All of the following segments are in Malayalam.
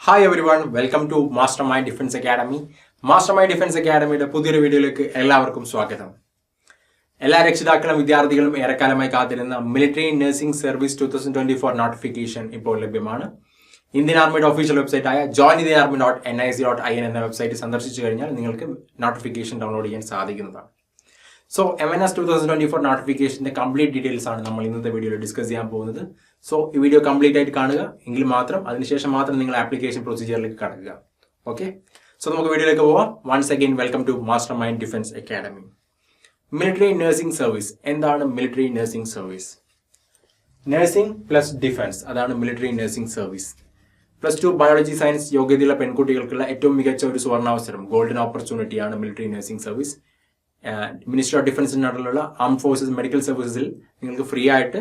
Hi everyone, welcome to Mastermind Defense Academy. Mastermind Defense Academyയുടെ പുതിയൊരു വീഡിയോയിലേക്ക് എല്ലാവർക്കും സ്വാഗതം. എല്ലാ രക്ഷിതാക്കളും വിദ്യാർത്ഥികളും ഏറെക്കാലമായി കാത്തിരുന്ന മിലിറ്ററി നഴ്സിംഗ് സർവീസ് 2024 നോട്ടിഫിക്കേഷൻ ഇപ്പോൾ ലഭ്യമാണ്. ഇന്ത്യൻ ആർമിയുടെ ഒഫീഷ്യൽ വെബ്സൈറ്റായ joininthearmy.nic.in എന്ന വെബ്സൈറ്റ് സന്ദർശിച്ചു കഴിഞ്ഞാൽ നിങ്ങൾക്ക് നോട്ടിഫിക്കേഷൻ ഡൗൺലോഡ് ചെയ്യാൻ സാധിക്കുന്നതാണ്. സോ MNS 2024 നോട്ടിഫിക്കേഷന്റെ കംപ്ലീറ്റ് ഡീറ്റെയിൽസ് ആണ് നമ്മൾ ഇന്നത്തെ വീഡിയോയിൽ ഡിസ്കസ് ചെയ്യാൻ പോകുന്നത്. സോ ഈ വീഡിയോ കംപ്ലീറ്റ് ആയിട്ട് കാണുക, എങ്കിൽ മാത്രം അതിനുശേഷം മാത്രം നിങ്ങൾ ആപ്ലിക്കേഷൻ പ്രൊസീജിയറിലേക്ക് കടക്കുക. ഓക്കെ, സോ നമുക്ക് വീഡിയോയിലേക്ക് പോവാം. Once again welcome to master mind defence academy. Military nursing service. എന്താണ് military nursing service? Nursing plus defence, അതാണ് military nursing service. +2 biology science യോഗ്യതയുള്ള പെൺകുട്ടികൾക്കുള്ള ഏറ്റവും മികച്ച ഒരു സുവർണാവസരം, ഗോൾഡൻ ഓപ്പർച്യൂണിറ്റിയാണ് military nursing service. Ministry of ഡിഫൻസിനുള്ള ആംഡ് ഫോഴ്സസ് മെഡിക്കൽ സർവീസസിൽ നിങ്ങൾക്ക് ഫ്രീ ആയിട്ട്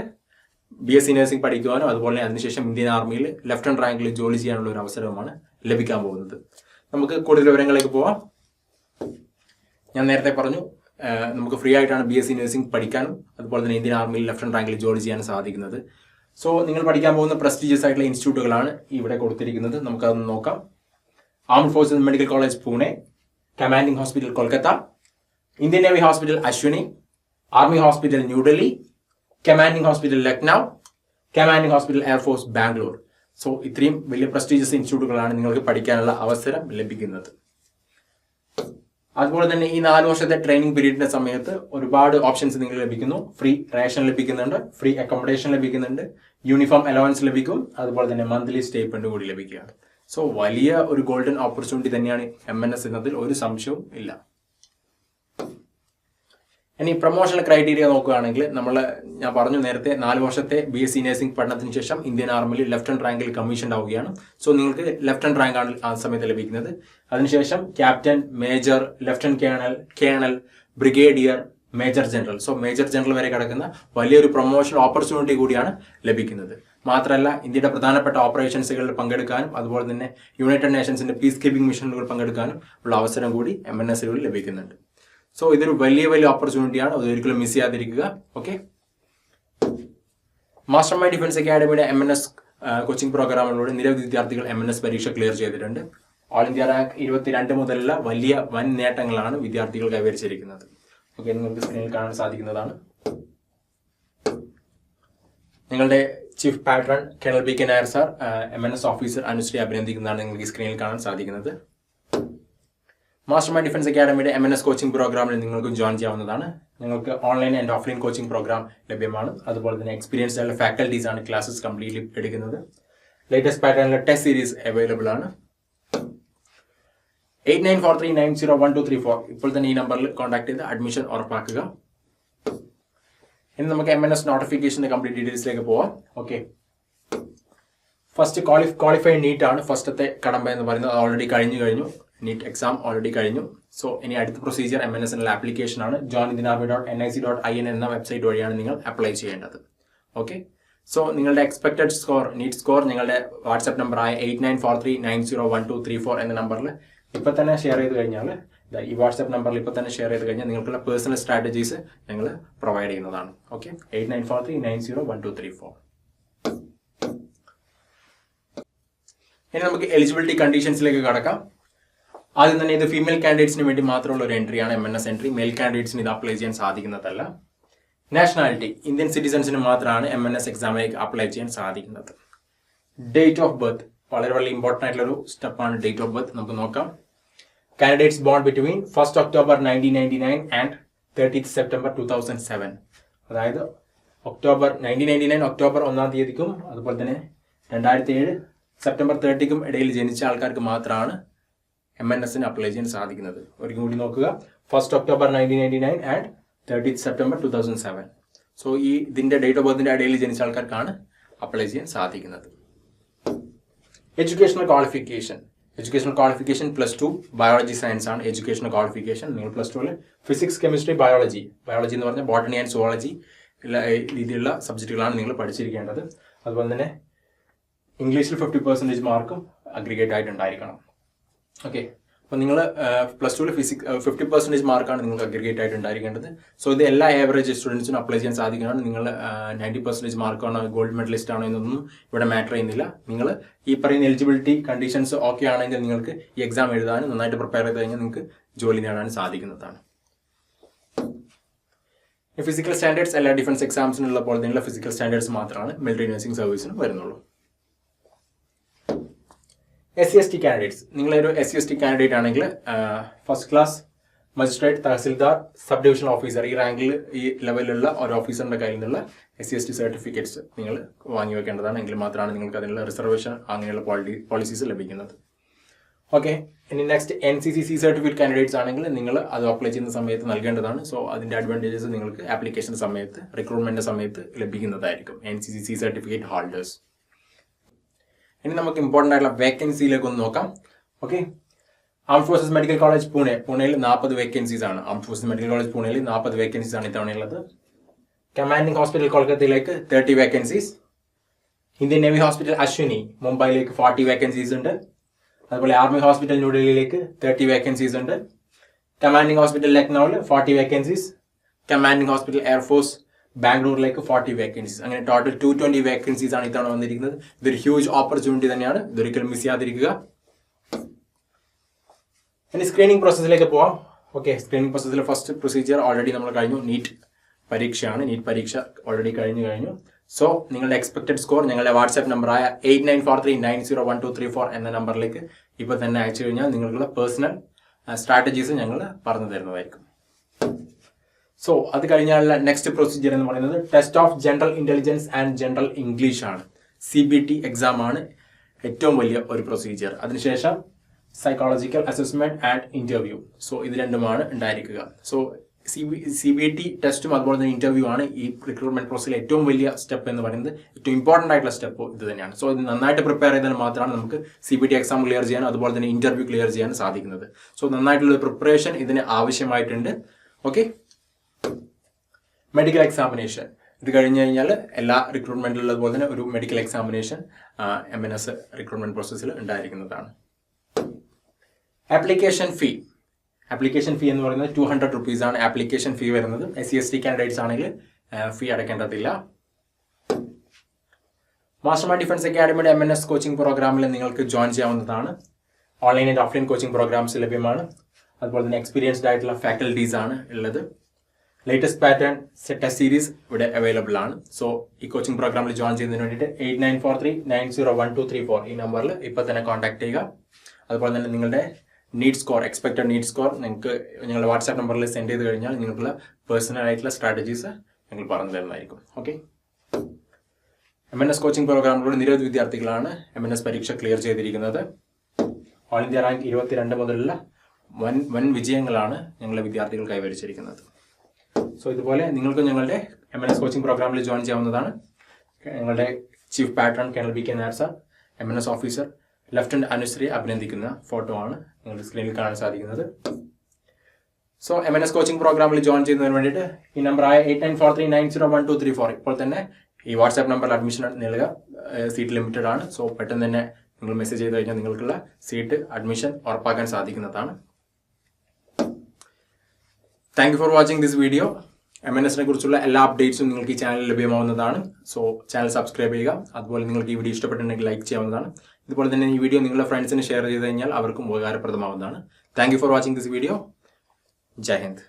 BSc നഴ്സിംഗ് പഠിക്കുവാനോ അതുപോലെ അതിനുശേഷം ഇന്ത്യൻ ആർമിയിൽ ലെഫ്റ്റനന്റ് റാങ്കിൽ ജോലി ചെയ്യാനുള്ള ഒരു അവസരമാണ് ലഭിക്കാൻ പോകുന്നത്. നമുക്ക് കൂടുതൽ വിവരങ്ങളിലേക്ക് പോവാം. ഞാൻ നേരത്തെ പറഞ്ഞു, നമുക്ക് ഫ്രീ ആയിട്ടാണ് BSc നഴ്സിംഗ് പഠിക്കാനും അതുപോലെ തന്നെ ഇന്ത്യൻ ആർമിയിൽ ലെഫ്റ്റനന്റ് റാങ്കിൽ ജോലി ചെയ്യാനും സാധിക്കുന്നത്. സോ നിങ്ങൾ പഠിക്കാൻ പോകുന്ന പ്രസ്റ്റീജിയസ് ആയിട്ടുള്ള ഇൻസ്റ്റിറ്റ്യൂട്ടുകളാണ് ഇവിടെ കൊടുത്തിരിക്കുന്നത്. നമുക്കതൊന്ന് നോക്കാം. Armed forces medical college Pune, commanding hospital Kolkata, Indian navy hospital Ashwini, army hospital New Delhi, commanding hospital Lucknow, commanding hospital air force Bangalore. So ഇത്രയും വലിയ പ്രസ്റ്റീജിയസ് ഇൻസ്റ്റിറ്റ്യൂട്ടുകളാണ് നിങ്ങൾക്ക് പഠിക്കാനുള്ള അവസരം ലഭിക്കുന്നത്. അതുപോലെ തന്നെ ഈ 4 വർഷത്തെ ട്രെയിനിങ് പീരീഡിന്റെ സമയത്ത് ഒരുപാട് ഓപ്ഷൻസ് നിങ്ങൾക്ക് ലഭിക്കുന്നു. ഫ്രീ റേഷൻ ലഭിക്കുന്നുണ്ട്, ഫ്രീ അക്കോമഡേഷൻ ലഭിക്കുന്നുണ്ട്, യൂണിഫോം അലവൻസ് ലഭിക്കും, അതുപോലെ തന്നെ മന്ത്ലി സ്റ്റേറ്റ്മെന്റ് കൂടി ലഭിക്കുകയാണ്. സോ വലിയ ഒരു ഗോൾഡൻ ഓപ്പർച്യൂണിറ്റി തന്നെയാണ് MNS എന്നതിൽ ഒരു സംശയവും ഇല്ല. ഇനി പ്രൊമോഷണൽ ക്രൈറ്റീരിയ നോക്കുകയാണെങ്കിൽ ഞാൻ പറഞ്ഞു നേരത്തെ 4 വർഷത്തെ BSc നഴ്സിംഗ് പഠനത്തിന് ശേഷം ഇന്ത്യൻ ആർമിയിൽ ലെഫ്റ്റനന്റ് റാങ്കിൽ കമ്മീഷൻ ആവുകയാണ്. സോ നിങ്ങൾക്ക് ലെഫ്റ്റനന്റ് റാങ്ക് ആണ് ആ സമയത്ത് ലഭിക്കുന്നത്. അതിനുശേഷം captain, major, lieutenant colonel, brigadier, major general. So major general വരെ കിടക്കുന്ന വലിയൊരു പ്രൊമോഷണൽ ഓപ്പർച്യൂണിറ്റി കൂടിയാണ് ലഭിക്കുന്നത്. മാത്രമല്ല ഇന്ത്യയുടെ പ്രധാനപ്പെട്ട ഓപ്പറേഷൻസുകളിൽ പങ്കെടുക്കാനും അതുപോലെ തന്നെ യുണൈറ്റഡ് നേഷൻസിന്റെ പീസ് കീപ്പിംഗ് മിഷനുകൾ പങ്കെടുക്കാനും ഉള്ള അവസരം കൂടി MNSൽ ലഭിക്കുന്നുണ്ട്. സോ ഇതൊരു വലിയ ഓപ്പർച്യൂണിറ്റിയാണ്, അതൊരിക്കലും മിസ് ചെയ്യാതിരിക്കുക. ഓക്കെ, മാസ്റ്റർ മൈൻഡ് ഡിഫൻസ് അക്കാഡമിയുടെ MNS കോച്ചിങ് പ്രോഗ്രാമിലൂടെ നിരവധി വിദ്യാർത്ഥികൾ MNS പരീക്ഷ ക്ലിയർ ചെയ്തിട്ടുണ്ട്. ഓൾ ഇന്ത്യ റാങ്ക് 22 മുതലുള്ള വൻ നേട്ടങ്ങളാണ് വിദ്യാർത്ഥികൾ കൈവരിച്ചിരിക്കുന്നത്. ഓക്കെ, നിങ്ങൾക്ക് സ്ക്രീനിൽ കാണാൻ സാധിക്കുന്നതാണ്. നിങ്ങളുടെ chief patron colonel BK Nair sir MNS officer Anushree അഭിനന്ദിക്കുന്നതാണ് നിങ്ങൾക്ക് സ്ക്രീനിൽ കാണാൻ സാധിക്കുന്നത്. മാസ്റ്റർ മൈൻഡ് ഡിഫൻസ് അക്കാഡമിയുടെ MNS കോച്ചിങ് പ്രോഗ്രാമിൽ നിങ്ങൾക്ക് ജോയിൻ ചെയ്യാവുന്നതാണ്. നിങ്ങൾക്ക് online and offline coaching programme ലഭ്യമാണ്. അതുപോലെ തന്നെ എക്സ്പീരിയൻസ്ഡ് ആയിട്ടുള്ള ഫാക്കൽറ്റീസ് ആണ് ക്ലാസ്സസ് കംപ്ലീറ്റ്ലി എടുക്കുന്നത്. ലേറ്റസ്റ്റ് പാറ്റേണിലെ ടെസ്റ്റ് സീരീസ് അവൈലബിൾ ആണ്. 8943901234 ഇപ്പോൾ തന്നെ ഈ നമ്പറിൽ കോൺടാക്ട് ചെയ്ത് അഡ്മിഷൻ ഉറപ്പാക്കുക. ഇനി നമുക്ക് MNS നോട്ടിഫിക്കേഷന്റെ കംപ്ലീറ്റ് ഡീറ്റെയിൽസിലേക്ക് പോവാം. ഓക്കെ, ഫസ്റ്റ് ക്വാളിഫൈഡ് നീറ്റ് ആണ് ഫസ്റ്റത്തെ കടമ്പ എന്ന് പറയുന്നത്. ഓൾറെഡി കഴിഞ്ഞു. നീറ്റ് എക്സാം ഓൾറെഡി കഴിഞ്ഞു. സോ ഇനി അടുത്ത പ്രൊസീജിയർ MNSനുള്ള ആപ്ലിക്കേഷൻ ആണ്. joininthearmy.nic.in എന്ന വെബ്സൈറ്റ് വഴിയാണ് നിങ്ങൾ അപ്ലൈ ചെയ്യേണ്ടത്. ഓക്കെ, സോ നിങ്ങളുടെ എക്സ്പെക്ടഡ് സ്കോർ, നീറ്റ് സ്കോർ നിങ്ങളുടെ വാട്സ്ആപ്പ് നമ്പറായ 8943901234 എന്ന നമ്പറിൽ ഇപ്പൊ തന്നെ ഷെയർ ചെയ്ത് കഴിഞ്ഞാൽ, ഈ വാട്സ്ആപ്പ് നമ്പറിൽ ഇപ്പൊ തന്നെ ഷെയർ ചെയ്ത് കഴിഞ്ഞാൽ നിങ്ങൾക്കുള്ള പേഴ്സണൽ സ്ട്രാറ്റജീസ് ഞങ്ങൾ പ്രൊവൈഡ് ചെയ്യുന്നതാണ്. ഓക്കെ, 8943901234. ഇനി നമുക്ക് എലിജിബിലിറ്റി കണ്ടീഷൻസിലേക്ക് കടക്കാം. ആദ്യം തന്നെ ഇത് ഫീമെയിൽ കാൻഡിഡേറ്റ്സിന് വേണ്ടി മാത്രമുള്ള ഒരു എൻട്രിയാണ് MNS എൻട്രി. മെയിൽ കാൻഡിഡേറ്റ്സിന് ഇത് അപ്ലൈ ചെയ്യാൻ സാധിക്കുന്നതല്ല. നാഷണാലിറ്റി ഇന്ത്യൻ സിറ്റിസൺസിന് മാത്രമാണ് MNS എക്സാമിലേക്ക് അപ്ലൈ ചെയ്യാൻ സാധിക്കുന്നത്. ഡേറ്റ് ഓഫ് ബർത്ത് വളരെ ഇമ്പോർട്ടൻ്റ് ആയിട്ടുള്ള ഒരു സ്റ്റെപ്പാണ് ഡേറ്റ് ഓഫ് ബർത്ത്. നമുക്ക് നോക്കാം. Candidates bone between 1 October 1999 and 30 September 2007. അതായത് 1999 ഒക്ടോബർ 1-ാം തീയതിക്കും അതുപോലെ തന്നെ 2007 സെപ്റ്റംബർ 30-ക്കും ഇടയിൽ ജനിച്ച ആൾക്കാർക്ക് മാത്രമാണ് MNSന് അപ്ലൈ ചെയ്യാൻ സാധിക്കുന്നത്. ഒരിക്കലും കൂടി നോക്കുക. 1 October 1999 ആൻഡ് 30 September 2007. സോ ഇതിന്റെ ഡേറ്റ് ഓഫ് ബർത്തിന്റെ ഇടയിൽ ജനിച്ച ആൾക്കാർക്കാണ് അപ്ലൈ ചെയ്യാൻ സാധിക്കുന്നത്. എഡ്യൂക്കേഷണൽ ക്വാളിഫിക്കേഷൻ +2 ബയോളജി സയൻസ് ആണ് എഡ്യൂക്കേഷണൽ ക്വാളിഫിക്കേഷൻ. നിങ്ങൾ +2 ഫിസിക്സ്, കെമിസ്ട്രി, ബയോളജി എന്ന് പറഞ്ഞാൽ ബോട്ടണി ആൻഡ് സുവോളജി രീതിയിലുള്ള സബ്ജക്റ്റുകളാണ് നിങ്ങൾ പഠിച്ചിരിക്കേണ്ടത്. അതുപോലെ തന്നെ ഇംഗ്ലീഷിൽ 50% മാർക്കും അഗ്രിഗേറ്റ് ആയിട്ടുണ്ടായിരിക്കണം. ഓക്കെ, അപ്പോൾ നിങ്ങൾ പ്ലസ് ടുവിൽ 50% മാർക്കാണ് നിങ്ങൾക്ക് അഗ്രിഗേറ്റ് ആയിട്ട് ഉണ്ടായിരിക്കേണ്ടത്. സോ ഇത് എല്ലാ ആവറേജ് സ്റ്റുഡൻസിനും അപ്ലൈ ചെയ്യാൻ സാധിക്കുന്നതാണ്. നിങ്ങൾ 90% മാർക്കാണോ ഗോൾഡ് മെഡലിസ്റ്റ് ആണോ എന്നൊന്നും ഇവിടെ മാറ്റർ ചെയ്യുന്നില്ല. നിങ്ങൾ ഈ പറയുന്ന എലിജിബിലിറ്റി കണ്ടീഷൻസ് ഓക്കെ ആണെങ്കിൽ നിങ്ങൾക്ക് ഈ എക്സാം എഴുതാനും നന്നായിട്ട് പ്രിപ്പയർ ചെയ്ത് കഴിഞ്ഞാൽ നിങ്ങൾക്ക് ജോലി നേടാൻ സാധിക്കുന്നതാണ്. ഫിസിക്കൽ സ്റ്റാൻഡേർഡ്സ് എല്ലാ ഡിഫൻസ് എക്സാംസിനുള്ള പോലെ തന്നെയുള്ള ഫിസിക്കൽ സ്റ്റാൻഡേർഡ്സ് മാത്രമാണ് മിലിറ്ററി നഴ്സിംഗ് സർവീസിന് വരുന്നുള്ളൂ. SC/ST കാൻഡിഡേറ്റ്സ്, നിങ്ങളൊരു SC/ST കാൻഡിഡേറ്റ് ആണെങ്കിൽ first class magistrate, tahsildar, sub division officer, ഈ റാങ്കിൽ ഈ ലെവലിലുള്ള ഒരു ഓഫീസറിന്റെ കയ്യിൽ നിന്നുള്ള SC/ST സർട്ടിഫിക്കറ്റ്സ് നിങ്ങൾ വാങ്ങി വെക്കേണ്ടതാണ്. എങ്കിൽ മാത്രമാണ് നിങ്ങൾക്ക് അതിനുള്ള റിസർവേഷൻ അങ്ങനെയുള്ള പോളിസീസ് ലഭിക്കുന്നത്. ഓക്കെ, ഇനി നെക്സ്റ്റ് NCCC സർട്ടിഫിക്കറ്റ് കാൻഡിഡേറ്റ്സ് ആണെങ്കിൽ നിങ്ങൾ അത് അപ്ലൈ ചെയ്യുന്ന സമയത്ത് നൽകേണ്ടതാണ്. സോ അതിന്റെ അഡ്വാൻറ്റേജസ് നിങ്ങൾക്ക് ആപ്ലിക്കേഷൻ സമയത്ത് റിക്രൂട്ട്മെന്റ് സമയത്ത് ലഭിക്കുന്നതായിരിക്കും. NCCC certificate holders. ഇനി നമുക്ക് ഇമ്പോർട്ടൻ്റ് ആയിട്ടുള്ള വേക്കൻസിയിലേക്ക് ഒന്ന് നോക്കാം. Okay, armed forces medical college പൂനെയിൽ 40 വേക്കൻസീസ് ആണ്. ആംഡ് ഫോഴ്സസ് മെഡിക്കൽ കോളേജ് പൂനെയിൽ 40 വേക്കൻസീസ് ആണ് ഇത്തവണയുള്ളത്. കമാൻഡിംഗ് ഹോസ്പിറ്റൽ കൊൽക്കത്തയിലേക്ക് 30 vacancies. Indian navy hospital Ashwini മുംബൈയിലേക്ക് 40 വേക്കൻസീസ് ഉണ്ട്. അതുപോലെ ആർമി ഹോസ്പിറ്റൽ ന്യൂഡൽഹിയിലേക്ക് 30 വേക്കൻസീസ് ഉണ്ട്. കമാൻഡിംഗ് ഹോസ്പിറ്റൽ ലക്നൌവിൽ 40 വേക്കൻസീസ്. കമാൻഡിംഗ് ഹോസ്പിറ്റൽ എയർഫോഴ്സ് ബാംഗ്ലൂരിലേക്ക് 40 വേക്കൻസീസ്. അങ്ങനെ ടോട്ടൽ 220 വേക്കൻസീസ് ആണ് ഇത്തവണ വന്നിരിക്കുന്നത്. ഇതൊരു ഹ്യൂജ് ഓപ്പർച്യൂണിറ്റി തന്നെയാണ്, ഇതൊരിക്കലും മിസ് ചെയ്യാതിരിക്കുക. ഇനി സ്ക്രീനിങ് പ്രോസസ്സിലേക്ക് പോവാം. ഓക്കെ, സ്ക്രീനിങ് പ്രോസസ്സിലെ ഫസ്റ്റ് പ്രൊസീജിയർ ഓൾറെഡി നമ്മൾ കഴിഞ്ഞു. നീറ്റ് പരീക്ഷയാണ്. നീറ്റ് പരീക്ഷ ഓൾറെഡി കഴിഞ്ഞു. സോ നിങ്ങളുടെ എക്സ്പെക്ടഡ് സ്കോർ ഞങ്ങളുടെ വാട്സ്ആപ്പ് നമ്പറായ 8943901234 എന്ന നമ്പറിലേക്ക് ഇപ്പോൾ തന്നെ അയച്ചു കഴിഞ്ഞാൽ നിങ്ങൾക്കുള്ള പേഴ്സണൽ സ്ട്രാറ്റജീസ് ഞങ്ങൾ പറഞ്ഞു തരുന്നതായിരിക്കും. സോ അത് കഴിഞ്ഞാലുള്ള നെക്സ്റ്റ് പ്രൊസീജിയർ എന്ന് പറയുന്നത് test of general intelligence and general English ആണ്. CBT എക്സാം ആണ് ഏറ്റവും വലിയ ഒരു പ്രൊസീജിയർ. അതിനുശേഷം psychological assessment and interview. So ഇത് രണ്ടുമാണ് ഉണ്ടായിരിക്കുക. സോ CBT ടെസ്റ്റും അതുപോലെ തന്നെ ഇന്റർവ്യൂ ആണ് ഈ റിക്രൂട്ട്മെന്റ് പ്രോസസ്സിലെ ഏറ്റവും വലിയ സ്റ്റെപ്പ് എന്ന് പറയുന്നത്. ഏറ്റവും ഇമ്പോർട്ടന്റ് ആയിട്ടുള്ള സ്റ്റെപ്പ് ഇത് തന്നെയാണ്. സോ ഇത് നന്നായിട്ട് പ്രിപ്പയർ ചെയ്താൽ മാത്രമാണ് നമുക്ക് CBT എക്സാം ക്ലിയർ ചെയ്യാനും അതുപോലെ തന്നെ ഇന്റർവ്യൂ ക്ലിയർ ചെയ്യാൻ സാധിക്കുന്നത്. സോ നന്നായിട്ടുള്ള പ്രിപ്പറേഷൻ ഇതിന് ആവശ്യമായിട്ടുണ്ട്. ഓക്കെ, മെഡിക്കൽ എക്സാമിനേഷൻ ഇത് കഴിഞ്ഞ് കഴിഞ്ഞാൽ എല്ലാ റിക്രൂട്ട്മെന്റിലുള്ളതുപോലെ തന്നെ ഒരു മെഡിക്കൽ എക്സാമിനേഷൻ MNS റിക്രൂട്ട്മെന്റ് പ്രോസസ്സിൽ ഉണ്ടായിരിക്കുന്നതാണ്. ആപ്ലിക്കേഷൻ ഫീ എന്ന് പറയുന്നത് 200 rupees ആണ് ആപ്ലിക്കേഷൻ ഫീ വരുന്നത്. SC/ST കാൻഡിഡേറ്റ്സ് ആണെങ്കിൽ ഫീ അടയ്ക്കേണ്ടതില്ല. മാസ്റ്റർ മൈൻഡ് ഡിഫൻസ് അക്കാഡമിയുടെ MNS കോച്ചിങ് പ്രോഗ്രാമിൽ നിങ്ങൾക്ക് ജോയിൻ ചെയ്യാവുന്നതാണ്. Online and offline coaching programmes ലഭ്യമാണ്. അതുപോലെ തന്നെ എക്സ്പീരിയൻസ്ഡ് ആയിട്ടുള്ള ഫാക്കൽറ്റീസ് ആണ് ഉള്ളത്. ലേറ്റസ്റ്റ് പാറ്റേൺ ടെസ്റ്റ് സീരീസ് ഇവിടെ അവൈലബിൾ ആണ്. സോ ഈ കോച്ചിങ് പ്രോഗ്രാമിൽ ജോയിൻ ചെയ്യുന്നതിന് വേണ്ടിയിട്ട് 8943901234 ഈ നമ്പറിൽ ഇപ്പോൾ തന്നെ കോൺടാക്ട് ചെയ്യുക. അതുപോലെ തന്നെ നിങ്ങളുടെ എക്സ്പെക്റ്റഡ് നീഡ് സ്കോർ നിങ്ങൾക്ക് ഞങ്ങളുടെ വാട്സാപ്പ് നമ്പറിൽ സെൻഡ് ചെയ്ത് കഴിഞ്ഞാൽ നിങ്ങൾക്കുള്ള പേഴ്സണൽ ആയിട്ടുള്ള സ്ട്രാറ്റജീസ് ഞങ്ങൾ പറഞ്ഞു തരുന്നതായിരിക്കും. ഓക്കെ, MNS കോച്ചിങ് പ്രോഗ്രാമിലൂടെ നിരവധി വിദ്യാർത്ഥികളാണ് MNS പരീക്ഷ ക്ലിയർ ചെയ്തിരിക്കുന്നത്. ഓൾ ഇന്ത്യ റാങ്ക് 22 മുതലുള്ള വൻ വിജയങ്ങളാണ് ഞങ്ങളുടെ വിദ്യാർത്ഥികൾ കൈവരിച്ചിരിക്കുന്നത്. സോ ഇതുപോലെ നിങ്ങൾക്ക് ഞങ്ങളുടെ MNS കോച്ചിങ് പ്രോഗ്രാമിൽ ജോയിൻ ചെയ്യാവുന്നതാണ്. ഞങ്ങളുടെ chief patron colonel BK Nair sir, MNS officer lieutenant അനുശ്രീയെ അഭിനന്ദിക്കുന്ന ഫോട്ടോ ആണ് നിങ്ങൾക്ക് സ്ക്രീനിൽ കാണാൻ സാധിക്കുന്നത്. സോ MNS കോച്ചിങ് പ്രോഗ്രാമിൽ ജോയിൻ ചെയ്യുന്നതിന് വേണ്ടിയിട്ട് ഈ നമ്പറായ 8943901234 ഇപ്പോൾ തന്നെ ഈ വാട്സാപ്പ് നമ്പറിൽ അഡ്മിഷൻ നേടുക. സീറ്റ് ലിമിറ്റഡ് ആണ്. സോ പെട്ടെന്ന് തന്നെ നിങ്ങൾ മെസ്സേജ് ചെയ്ത് കഴിഞ്ഞാൽ നിങ്ങൾക്കുള്ള സീറ്റ് അഡ്മിഷൻ ഉറപ്പാക്കാൻ സാധിക്കുന്നതാണ്. Thank you for watching this video. MNSനെ കുറിച്ചുള്ള എല്ലാ അപ്ഡേറ്റ്സും നിങ്ങൾക്ക് ഈ ചാനലിൽ ലഭ്യമാവുന്നതാണ്. സോ ചാനൽ സബ്സ്ക്രൈബ് ചെയ്യുക. അതുപോലെ നിങ്ങൾക്ക് ഈ വീഡിയോ ഇഷ്ടപ്പെട്ടിട്ടുണ്ടെങ്കിൽ ലൈക്ക് ചെയ്യാവുന്നതാണ്. ഇതുപോലെ തന്നെ ഈ വീഡിയോ നിങ്ങളുടെ ഫ്രണ്ട്സിന് ഷെയർ ചെയ്ത് കഴിഞ്ഞാൽ അവർക്കും ഉപകാരപ്രദമാവുന്നതാണ്. Thank you for watching this video. Jai Hind.